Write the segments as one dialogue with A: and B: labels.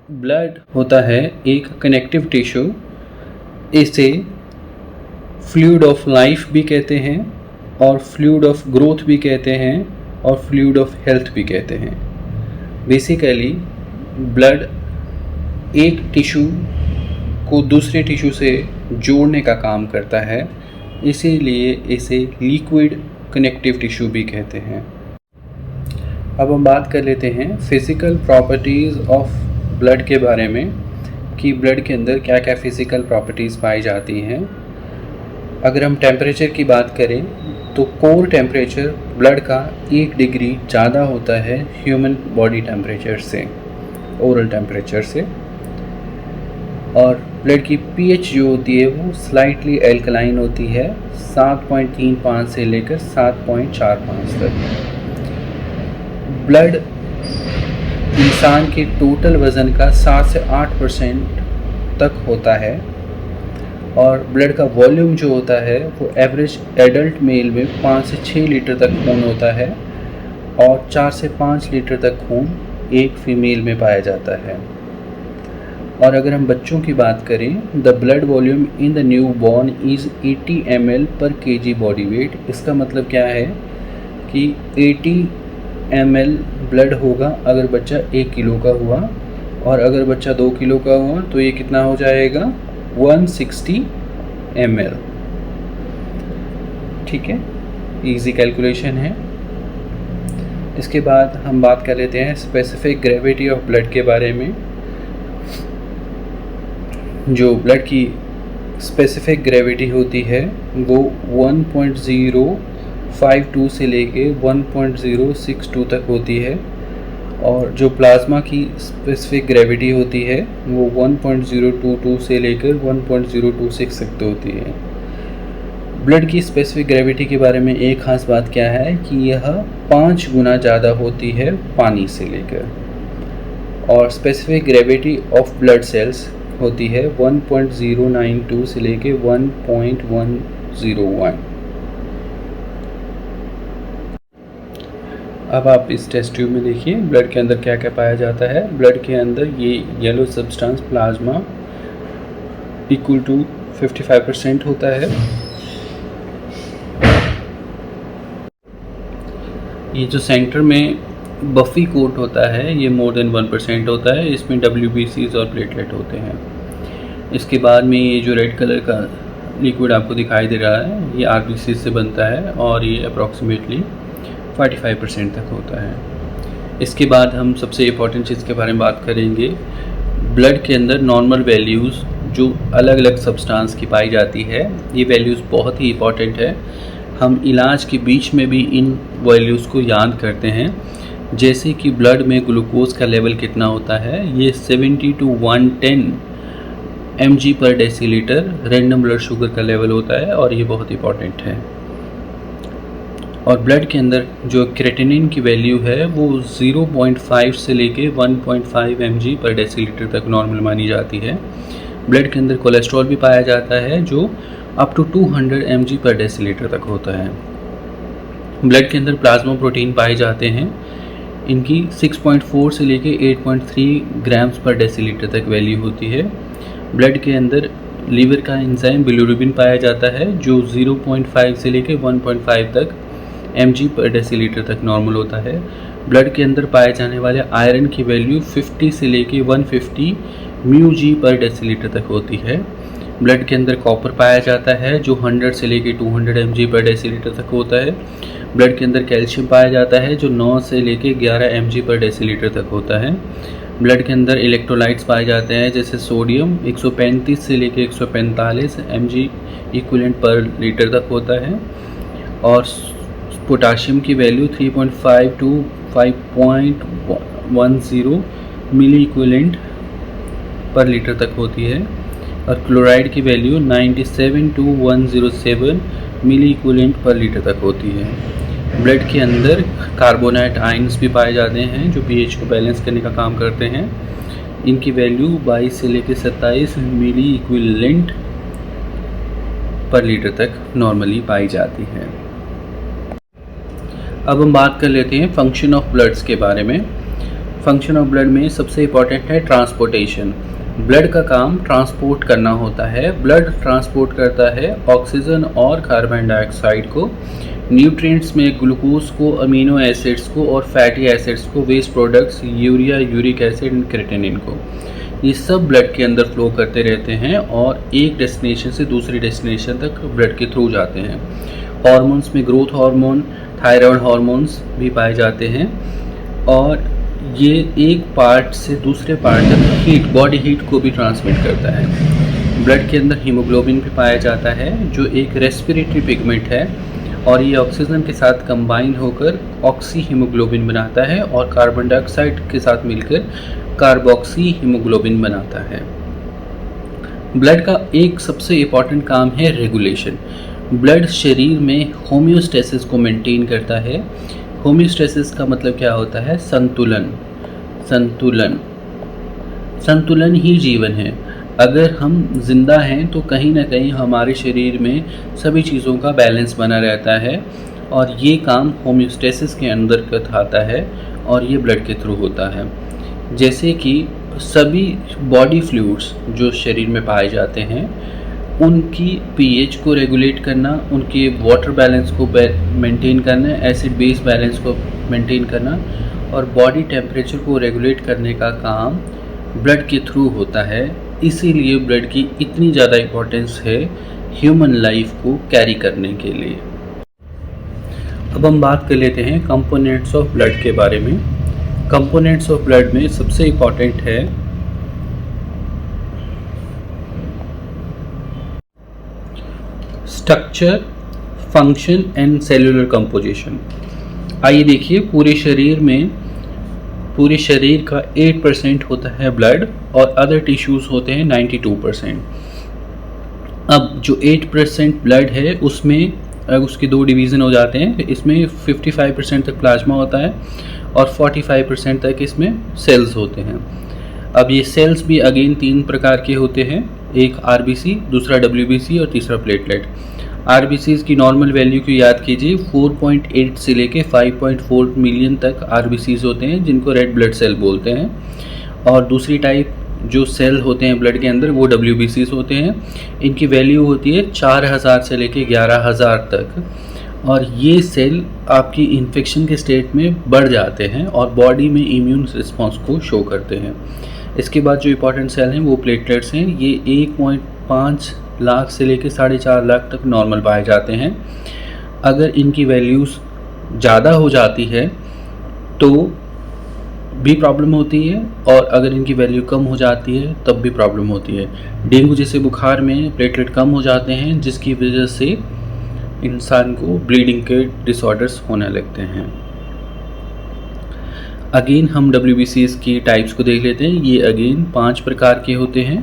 A: Blood होता है एक कनेक्टिव टिश्यू। इसे फ्लूइड ऑफ लाइफ भी कहते हैं और फ्लूइड ऑफ ग्रोथ भी कहते हैं और फ्लूइड ऑफ हेल्थ भी कहते हैं। बेसिकली ब्लड एक टिश्यू को दूसरे टिश्यू से जोड़ने का काम करता है, इसीलिए इसे लिक्विड कनेक्टिव टिश्यू भी कहते हैं। अब हम बात कर लेते हैं फिज़िकल प्रॉपर्टीज़ ऑफ ब्लड के बारे में कि ब्लड के अंदर क्या क्या फ़िज़िकल प्रॉपर्टीज़ पाई जाती हैं। अगर हम टेम्परेचर की बात करें तो कोर टेम्परेचर ब्लड का 1 डिग्री ज़्यादा होता है ह्यूमन बॉडी टेम्परेचर से, ओरल टेम्परेचर से। और ब्लड की पीएच जो होती है वो स्लाइटली एल्कलाइन होती है, 7.35 से लेकर 7.45 तक। ब्लड इंसान के टोटल वज़न का 7 से 8% तक होता है और ब्लड का वॉल्यूम जो होता है वो एवरेज एडल्ट मेल में 5 से 6 लीटर तक खून होता है और 4 से 5 लीटर तक खून एक फीमेल में पाया जाता है। और अगर हम बच्चों की बात करें, the blood volume in the new born is 80 ml पर kg बॉडी वेट। इसका मतलब क्या है कि 80 ml ब्लड होगा अगर बच्चा 1 किलो का हुआ और अगर बच्चा 2 किलो का हुआ तो ये कितना हो जाएगा, 160 ml। ठीक है, इजी कैलकुलेशन है। इसके बाद हम बात कर लेते हैं स्पेसिफिक ग्रेविटी ऑफ ब्लड के बारे में। जो ब्लड की स्पेसिफिक ग्रेविटी होती है वो 1.052 से लेके 1.062 तक होती है और जो प्लाज्मा की स्पेसिफिक ग्रेविटी होती है वो 1.022 से लेकर 1.026 तक होती है। ब्लड की स्पेसिफिक ग्रेविटी के बारे में एक ख़ास बात क्या है कि यह 5 गुना ज़्यादा होती है पानी से लेकर। और specific gravity of blood cells होती है 1.092 से लेके 1.101। अब आप इस टेस्ट ट्यूब में देखिए ब्लड के अंदर क्या क्या पाया जाता है। ब्लड के अंदर ये yellow substance plasma equal to 55% होता है। ये जो सेंटर में बफी कोट होता है ये मोर देन 1% होता है। इसमें WBCs और प्लेटलेट होते हैं। इसके बाद में ये जो रेड कलर का लिक्विड आपको दिखाई दे रहा है ये RBC से बनता है और ये अप्रॉक्सीमेटली 45% तक होता है। इसके बाद हम सबसे इम्पॉर्टेंट चीज़ के बारे में बात करेंगे। ब्लड के अंदर नॉर्मल वैल्यूज़ जो अलग अलग सब्सटेंस की पाई जाती है, ये वैल्यूज़ बहुत ही इम्पॉर्टेंट है। हम इलाज के बीच में भी इन वैल्यूज़ को याद करते हैं, जैसे कि ब्लड में ग्लूकोज का लेवल कितना होता है। ये 70 to 110 mg पर डेसीलीटर रैंडम ब्लड शुगर का लेवल होता है और ये बहुत इंपॉर्टेंट है। और ब्लड के अंदर जो क्रेटिनिन की वैल्यू है वो 0.5 से लेके 1.5 mg पर डेसीलीटर तक नॉर्मल मानी जाती है। ब्लड के अंदर कोलेस्ट्रॉल भी पाया जाता है जो अप टू 200 mg पर डेसीलीटर तक होता है। ब्लड के अंदर प्लाज्मा प्रोटीन पाए जाते हैं। इनकी 6.4 से लेके 8.3 ग्राम्स पर डेसीलीटर तक वैल्यू होती है। ब्लड के अंदर लीवर का एंजाइम बिलिरुबिन पाया जाता है जो 0.5 से लेके 1.5 तक mg पर डेसीलीटर तक नॉर्मल होता है। ब्लड के अंदर पाए जाने वाले आयरन की वैल्यू 50 से लेके 150 μg पर डेसीलीटर तक होती है। ब्लड के अंदर कॉपर पाया जाता है जो 100 से लेके 200 mg पर डेसीलीटर तक होता है। ब्लड के अंदर कैल्शियम पाया जाता है जो 9 से लेके 11 mg पर डेसीलीटर तक होता है। ब्लड के अंदर इलेक्ट्रोलाइट्स पाए जाते हैं जैसे सोडियम 135 से लेके 145 mg इक्विवेलेंट पर लीटर तक होता है और पोटाशियम की value 3.5 to 5.10 milliequivalent per litre तक होती है और क्लोराइड की value 97 to 107 milliequivalent per litre तक होती है। ब्लड के अंदर कार्बोनेट आयंस भी पाए जाते हैं जो पीएच को बैलेंस करने का काम करते हैं। इनकी वैल्यू 22 से लेकर 27 मिली इक्विवेलेंट पर लीटर तक नॉर्मली पाई जाती है। अब हम बात कर लेते हैं फंक्शन ऑफ ब्लड्स के बारे में। फंक्शन ऑफ ब्लड में सबसे इम्पॉर्टेंट है ट्रांसपोर्टेशन। ब्लड का काम ट्रांसपोर्ट करना होता है। ब्लड ट्रांसपोर्ट करता है ऑक्सीजन और कार्बन डाइऑक्साइड को, न्यूट्रिएंट्स में ग्लूकोज को, अमीनो एसिड्स को और फैटी एसिड्स को, waste products urea, uric acid and creatinine को। ये सब ब्लड के अंदर फ्लो करते रहते हैं और एक डेस्टिनेशन से दूसरी डेस्टिनेशन तक ब्लड के थ्रू जाते हैं। हॉर्मोन्स में ग्रोथ हार्मोन, थायराइड हार्मोन्स भी पाए जाते हैं और ये एक पार्ट से दूसरे पार्ट तक हीट, बॉडी हीट को भी ट्रांसमिट करता है। ब्लड के अंदर हीमोग्लोबिन भी पाया जाता है जो एक रेस्पिरेटरी पिगमेंट है और ये ऑक्सीजन के साथ कंबाइन होकर ऑक्सी हीमोग्लोबिन बनाता है और कार्बन डाइऑक्साइड के साथ मिलकर कार्बोक्सी हीमोग्लोबिन बनाता है। ब्लड का एक सबसे इम्पॉर्टेंट काम है रेगुलेशन। ब्लड शरीर में होम्योस्टेसिस को मेंटेन करता है। होम्योस्टेसिस का मतलब क्या होता है? संतुलन। संतुलन संतुलन ही जीवन है। अगर हम जिंदा हैं तो कहीं ना कहीं हमारे शरीर में सभी चीज़ों का बैलेंस बना रहता है और ये काम होम्योस्टेसिस के अंतर्गत आता है और ये ब्लड के थ्रू होता है। जैसे कि सभी बॉडी फ्लूइड्स जो शरीर में पाए जाते हैं उनकी पीएच को रेगुलेट करना, उनके वाटर बैलेंस को मेंटेन करना, एसिड बेस बैलेंस को मेंटेन करना और बॉडी टेम्परेचर को रेगुलेट करने का काम ब्लड के थ्रू होता है। इसीलिए ब्लड की इतनी ज़्यादा इम्पोर्टेंस है ह्यूमन लाइफ को कैरी करने के लिए। अब हम बात कर लेते हैं कंपोनेंट्स ऑफ ब्लड के बारे में। कंपोनेंट्स ऑफ ब्लड में सबसे इम्पॉर्टेंट है structure, function and cellular composition. आइए देखिए, पूरे शरीर का 8% होता है ब्लड और अदर टिश्यूज़ होते हैं 92%। अब जो 8% ब्लड है उसमें उसके दो डिवीज़न हो जाते हैं। इसमें 55% तक प्लाज्मा होता है और 45% तक इसमें सेल्स होते हैं। अब ये सेल्स भी अगेन 3 प्रकार के होते हैं, एक आरबीसी, दूसरा डब्ल्यूबीसी और तीसरा प्लेटलेट। आरबीसीज़ की नॉर्मल वैल्यू को याद कीजिए, 4.8 से लेके 5.4 मिलियन तक आरबीसीज़ होते हैं जिनको रेड ब्लड सेल बोलते हैं। और दूसरी टाइप जो सेल होते हैं ब्लड के अंदर वो डब्ल्यूबीसीज़ होते हैं। इनकी वैल्यू होती है 4000 से लेके 11000 तक और ये सेल आपकी इन्फेक्शन के स्टेट में बढ़ जाते हैं और बॉडी में इम्यून रिस्पॉन्स को शो करते हैं। इसके बाद जो इंपॉर्टेंट सेल हैं वो प्लेटलेट्स हैं। ये 1.5 लाख से लेकर 4.5 लाख तक नॉर्मल पाए जाते हैं। अगर इनकी वैल्यूज़ ज़्यादा हो जाती है तो भी प्रॉब्लम होती है और अगर इनकी वैल्यू कम हो जाती है तब भी प्रॉब्लम होती है। डेंगू जैसे बुखार में प्लेटलेट कम हो जाते हैं जिसकी वजह से इंसान को ब्लीडिंग के डिसऑर्डर्स होने लगते हैं। अगेन हम WBCs की टाइप्स को देख लेते हैं। ये अगेन 5 प्रकार के होते हैं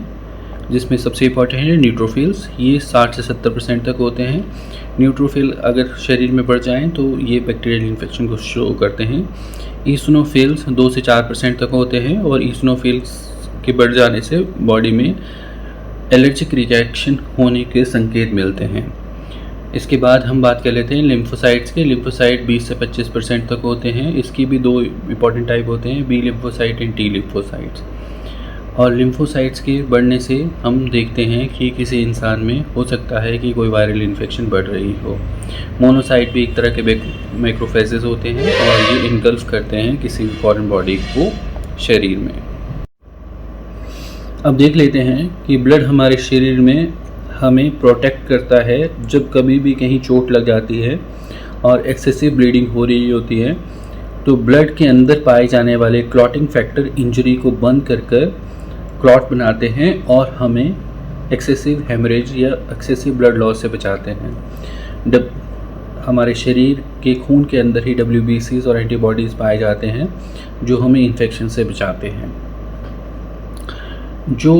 A: जिसमें सबसे इम्पॉर्टेंट है न्यूट्रोफिल्स। ये 60 से 70% तक होते हैं। न्यूट्रोफिल अगर शरीर में बढ़ जाएं तो ये बैक्टीरियल इन्फेक्शन को शो करते हैं। ईसनोफिल्स 2 से 4% तक होते हैं और ईसनोफिल्स के बढ़ जाने से बॉडी में एलर्जिक रिएक्शन होने के संकेत मिलते हैं। इसके बाद हम बात कर लेते हैं लिम्फोसाइट्स के। लिम्फोसाइट 20 से 25% तक होते हैं। इसकी भी 2 इम्पॉर्टेंट टाइप होते हैं, B lymphocyte and T lymphocytes. और लिम्फोसाइट्स के बढ़ने से हम देखते हैं कि किसी इंसान में हो सकता है कि कोई वायरल इन्फेक्शन बढ़ रही हो। मोनोसाइट भी एक तरह के मैक्रोफेजेस होते हैं और ये इनगल्फ करते हैं किसी फॉरेन बॉडी को शरीर में। अब देख लेते हैं कि ब्लड हमारे शरीर में हमें प्रोटेक्ट करता है जब कभी भी कहीं चोट लग जाती है और एक्सेसिव ब्लीडिंग हो रही होती है तो ब्लड के अंदर पाए जाने वाले क्लॉटिंग फैक्टर इंजरी को बंद कर क्लॉट बनाते हैं और हमें एक्सेसिव हेमरेज या एक्सेसिव ब्लड लॉस से बचाते हैं। हमारे शरीर के खून के अंदर ही WBCs और एंटीबॉडीज़ पाए जाते हैं जो हमें इन्फेक्शन से बचाते हैं। जो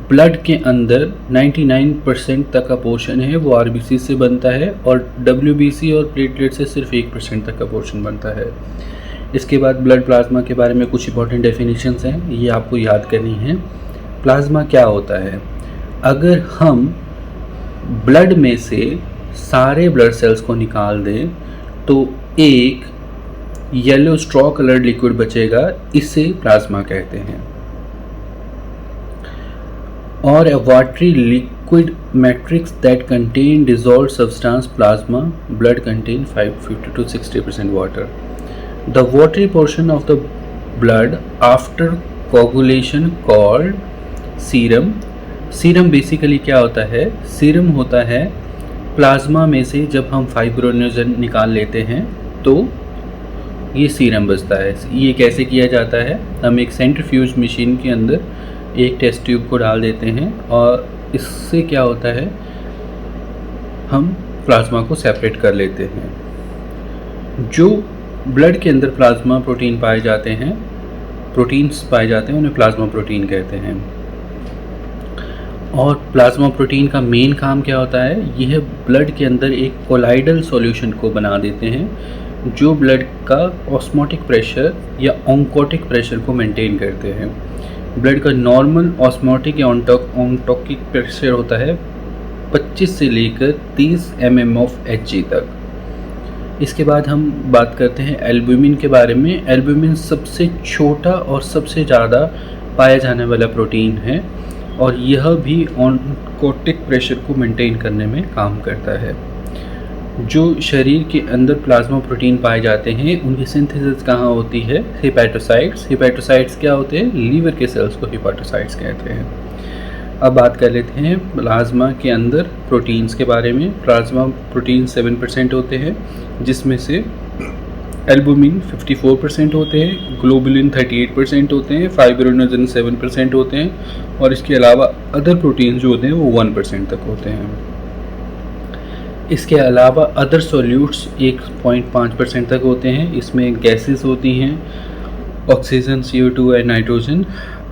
A: ब्लड के अंदर 99% तक का पोर्शन है वो आरबीसी से बनता है और WBC और प्लेटलेट से सिर्फ 1% तक का पोर्शन बनता है। इसके बाद ब्लड प्लाज्मा के बारे में कुछ इंपॉर्टेंट डेफिनेशंस हैं, ये आपको याद करनी है। प्लाज्मा क्या होता है? अगर हम ब्लड में से सारे ब्लड सेल्स को निकाल दें तो एक येलो स्ट्रॉ कलर्ड लिक्विड बचेगा, इसे प्लाज्मा कहते हैं। और a watery liquid matrix that contain dissolved substance plasma, blood contain 50 to 60% water. The watery portion of the blood after coagulation called serum. Serum basically क्या होता है? सीरम होता है प्लाज्मा में से जब हम फाइब्रोनोजन निकाल लेते हैं तो ये सीरम बचता है। ये कैसे किया जाता है? हम एक सेंट्रीफ्यूज मशीन के अंदर एक टेस्ट ट्यूब को डाल देते हैं और इससे क्या होता है, हम प्लाज्मा को सेपरेट कर लेते हैं। जो ब्लड के अंदर प्लाज्मा प्रोटीन पाए जाते हैं, प्रोटीन्स पाए जाते हैं, उन्हें प्लाज्मा प्रोटीन कहते हैं। और प्लाज्मा प्रोटीन का मेन काम क्या होता है? यह ब्लड के अंदर एक कोलाइडल सॉल्यूशन को बना देते हैं जो ब्लड का ऑस्मोटिक प्रेशर या ऑन्कोटिक प्रेशर को मेंटेन करते हैं। ब्लड का नॉर्मल ऑस्मोटिक या ऑन्टोकिक प्रेशर होता है 25 से लेकर 30 mm ऑफ Hg तक। इसके बाद हम बात करते हैं एल्ब्यूमिन के बारे में। एल्ब्यूमिन सबसे छोटा और सबसे ज़्यादा पाया जाने वाला प्रोटीन है और यह भी ऑन्कोटिक प्रेशर को मेंटेन करने में काम करता है। जो शरीर के अंदर प्लाज्मा प्रोटीन पाए जाते हैं उनकी सिंथेसिस कहाँ होती है? हेपेटोसाइट्स। हेपेटोसाइट्स क्या होते हैं? लीवर के सेल्स को हेपेटोसाइट्स कहते हैं। अब बात कर लेते हैं प्लाज्मा के अंदर प्रोटीन्स के बारे में। प्लाज्मा प्रोटीन 7% होते हैं जिसमें से एल्बुमिन 54% होते हैं, ग्लोबुलिन 38% होते हैं, फाइब्रोनोजन 7% होते हैं और इसके अलावा अदर प्रोटीन्स जो होते हैं वो 1% तक होते हैं। इसके अलावा अदर सॉल्यूट्स 1.5% तक होते हैं। इसमें गैसेस होती हैं, oxygen, CO2 and nitrogen,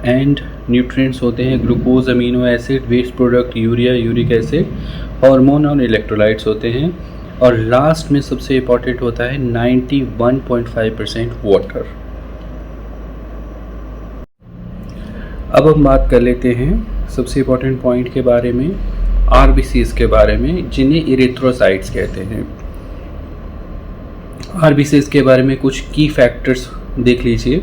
A: and nutrients होते हैं, glucose, amino acid, waste product, urea, uric acid, hormone और इलेक्ट्रोलाइट्स होते हैं। और लास्ट में सबसे इम्पॉर्टेंट होता है 91.5% वाटर। अब हम बात कर लेते हैं सबसे इम्पॉर्टेंट पॉइंट के बारे में, RBCs के बारे में, जिन्हें इरिथ्रोसाइट्स कहते हैं। RBCs के बारे में कुछ की फैक्टर्स देख लीजिए।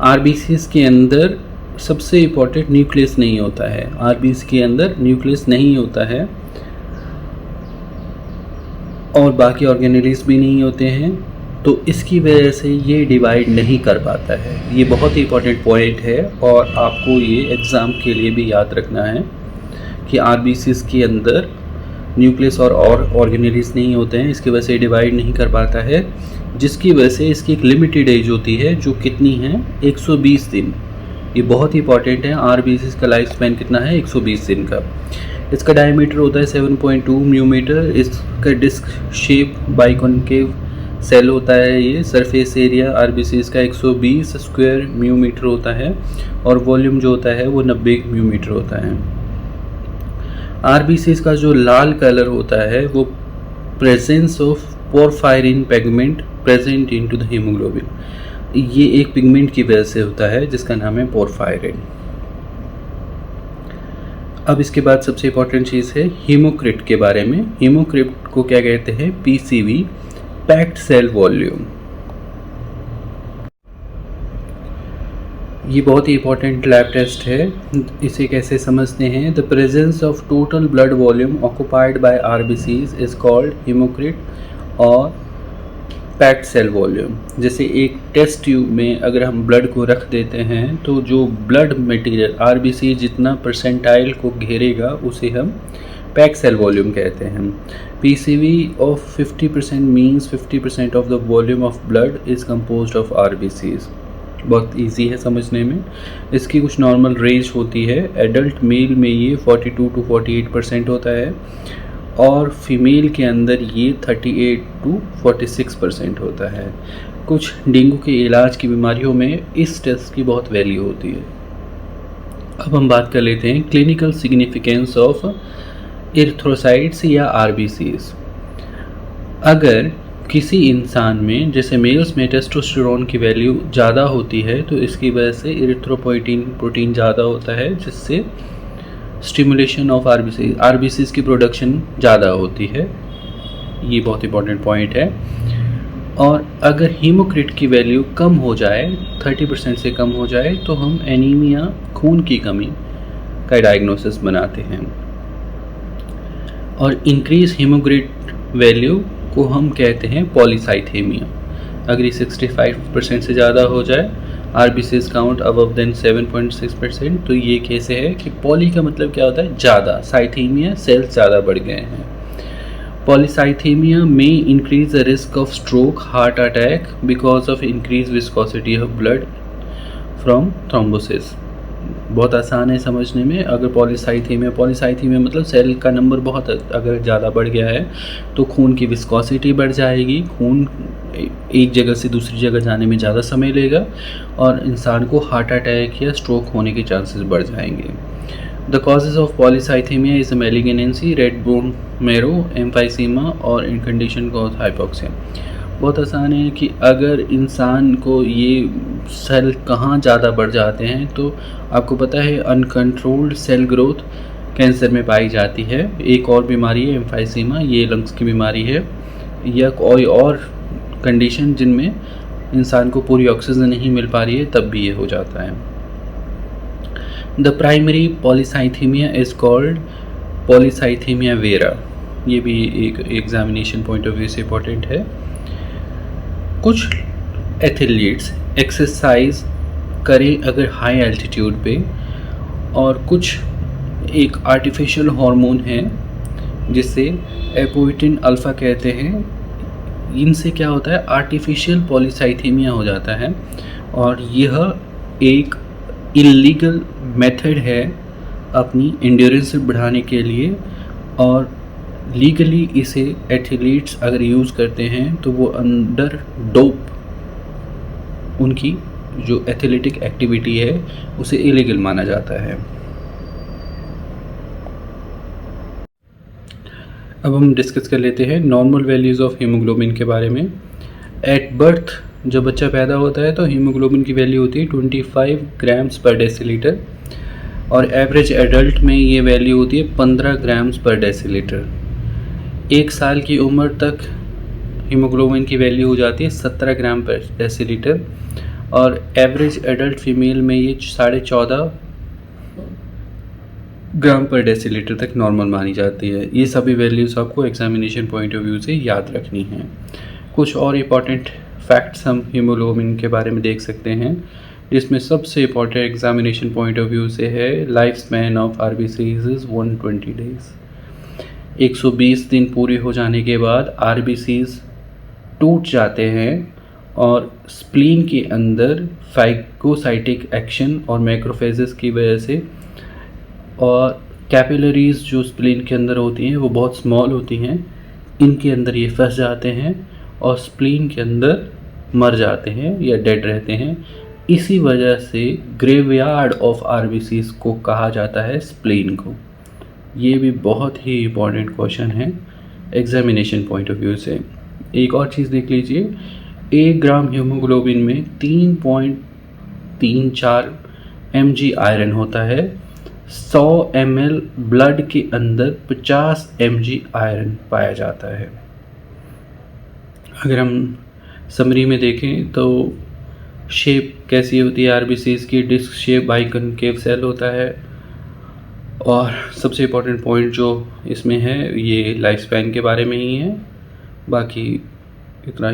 A: RBCs के अंदर सबसे इम्पॉर्टेंट न्यूक्लियस नहीं होता है। RBCs के अंदर न्यूक्लियस नहीं होता है और बाकी ऑर्गेनेल्स भी नहीं होते हैं, तो इसकी वजह से ये डिवाइड नहीं कर पाता है। ये बहुत ही इम्पॉर्टेंट पॉइंट है और आपको ये एग्ज़ाम के लिए भी याद रखना है कि RBCs के अंदर न्यूक्लियस और ऑर्गेनेल्स नहीं होते हैं, इसकी वजह से डिवाइड नहीं कर पाता है, जिसकी वजह से इसकी एक लिमिटेड एज होती है जो कितनी है? 120 दिन। ये बहुत ही इंपॉर्टेंट है। RBCs का लाइफ स्पैन कितना है? 120 दिन का। इसका डायमीटर होता है 7.2 म्यूमीटर। इसका डिस्क शेप बाइकॉन्केव सेल होता है। ये सरफेस एरिया RBCs का 120 स्क्वायर म्यूमीटर होता है और वॉल्यूम जो होता है वो 90 म्यूमीटर होता है। RBCs का जो लाल कलर होता है वो presence of porphyrin pigment present into the haemoglobin, ये एक पिगमेंट की वजह से होता है जिसका नाम है पोरफायरिन। अब इसके बाद सबसे इम्पोर्टेंट चीज़ है हीमोक्रिट के बारे में। हीमोक्रिट को क्या कहते हैं? PCV, packed cell volume. ये बहुत ही इंपॉर्टेंट लैब टेस्ट है। इसे कैसे समझते हैं? The presence of total blood volume occupied by RBCs is called haematocrit और पैक्ड सेल वॉल्यूम। जैसे एक टेस्ट ट्यूब में अगर हम ब्लड को रख देते हैं तो जो ब्लड मटेरियल RBC जितना परसेंटाइल को घेरेगा उसे हम पैक्ड सेल वॉल्यूम कहते हैं। PCV of 50% means 50% of the volume of blood is composed of RBCs। बहुत इजी है समझने में। इसकी कुछ नॉर्मल रेंज होती है। एडल्ट मेल में ये 42 to 48% होता है और फीमेल के अंदर ये 38 to 46% होता है। कुछ डेंगू के इलाज की बीमारियों में इस टेस्ट की बहुत वैल्यू होती है। अब हम बात कर लेते हैं क्लिनिकल सिग्निफिकेंस ऑफ इरिथ्रोसाइट्स या RBCs। अगर किसी इंसान में, जैसे मेल्स में टेस्टोस्टेरोन की वैल्यू ज़्यादा होती है तो इसकी वजह से इरिथ्रोपोइटिन प्रोटीन ज़्यादा होता है, जिससे स्टिमुलेशन ऑफ RBCs की प्रोडक्शन ज़्यादा होती है। ये बहुत इंपॉर्टेंट पॉइंट है। और अगर हीमोक्रिट की वैल्यू कम हो जाए, 30% से कम हो जाए, तो हम एनीमिया, खून की कमी का डायग्नोसिस बनाते हैं। और इंक्रीज हीमोक्रिट वैल्यू को हम कहते हैं पॉलीसाइथेमिया। अगर ये 65% से ज़्यादा हो जाए, आरबीसीज काउंट अबव देन 7.6%, तो ये कैसे है कि पॉली का मतलब क्या होता है, ज़्यादा, साइथेमिया सेल्स ज़्यादा बढ़ गए हैं। पॉलीसाइथेमिया में increase the risk of stroke, heart attack because of increase viscosity of blood from thrombosis. बहुत आसान है समझने में। अगर पॉलीसाइथेमिया मतलब सेल का नंबर बहुत अगर ज़्यादा बढ़ गया है तो खून की विस्कोसिटी बढ़ जाएगी, खून एक जगह से दूसरी जगह जाने में ज़्यादा समय लेगा और इंसान को हार्ट अटैक या स्ट्रोक होने के चांसेस बढ़ जाएंगे। The causes of polycythaemia is malignancy, red bone marrow, emphysema और इन कंडीशन कॉज हाइपोक्सिया। बहुत आसान है कि अगर इंसान को ये सेल कहाँ ज़्यादा बढ़ जाते हैं, तो आपको पता है अनकंट्रोल्ड सेल ग्रोथ कैंसर में पाई जाती है। एक और बीमारी है एम्फाइसीमा, ये लंग्स की बीमारी है, या कोई और कंडीशन जिनमें इंसान को पूरी ऑक्सीजन नहीं मिल पा रही है, तब भी ये हो जाता है। The primary polycythaemia is called polycythaemia vera. ये भी एक एग्जामिनेशन पॉइंट ऑफ व्यू से इम्पोर्टेंट है। कुछ एथलीट्स एक्सरसाइज करें अगर हाई एल्टीट्यूड पे, और कुछ एक आर्टिफिशियल हार्मोन है जिसे एपोइटिन अल्फ़ा कहते हैं, इनसे क्या होता है, आर्टिफिशियल पॉलीसाइथेमिया हो जाता है। और यह एक इलीगल मेथड है अपनी एंड्योरेंस बढ़ाने के लिए, और लीगली इसे एथलीट्स अगर यूज़ करते हैं तो वो अंडर डोप उनकी जो एथलेटिक एक्टिविटी है उसे इलीगल माना जाता है। अब हम डिस्कस कर लेते हैं नॉर्मल वैल्यूज़ ऑफ हीमोग्लोबिन के बारे में। एट बर्थ जब बच्चा पैदा होता है तो हीमोग्लोबिन की वैल्यू होती है 25 ग्राम्स पर डेसीलीटर, और एवरेज एडल्ट में ये वैल्यू होती है 15 ग्राम्स पर डेसीलीटर। 1 साल की उम्र तक हीमोग्लोबिन की वैल्यू हो जाती है 17 ग्राम पर डेसीलीटर, और एवरेज एडल्ट फीमेल में ये 14.5 ग्राम पर डेसीलीटर तक नॉर्मल मानी जाती है। ये सभी वैल्यूज़ आपको एग्जामिनेशन पॉइंट ऑफ व्यू से याद रखनी है। कुछ और इम्पॉर्टेंट फैक्ट्स हम हीमोग्लोबिन के बारे में देख सकते हैं, जिसमें सबसे important examination point of view से है life span of RBCs is 120 days. 120 दिन पूरे हो जाने के बाद आरबीसीज टूट जाते हैं और स्प्लीन के अंदर फाइगोसाइटिक एक्शन और मैक्रोफेजेस की वजह से, और कैपिलरीज जो स्प्लीन के अंदर होती हैं वो बहुत स्मॉल होती हैं, इनके अंदर ये फंस जाते हैं और स्प्लीन के अंदर मर जाते हैं या डेड रहते हैं। इसी वजह से ग्रेवयार्ड ऑफ आरबीसीज को कहा जाता है स्प्लीन को। ये भी बहुत ही इम्पॉर्टेंट क्वेश्चन है एग्जामिनेशन पॉइंट ऑफ व्यू से। एक और चीज़ देख लीजिए, 1 ग्राम हीमोग्लोबिन में 3.34 mg आयरन होता है। 100 ml ब्लड के अंदर 50 mg आयरन पाया जाता है। अगर हम समरी में देखें तो शेप कैसी होती है आरबीसीज की, डिस्क शेप बाइकनकेव सेल होता है। और सबसे इम्पोर्टेंट पॉइंट जो इसमें है ये लाइफ स्पैन के बारे में ही है। बाकी इतना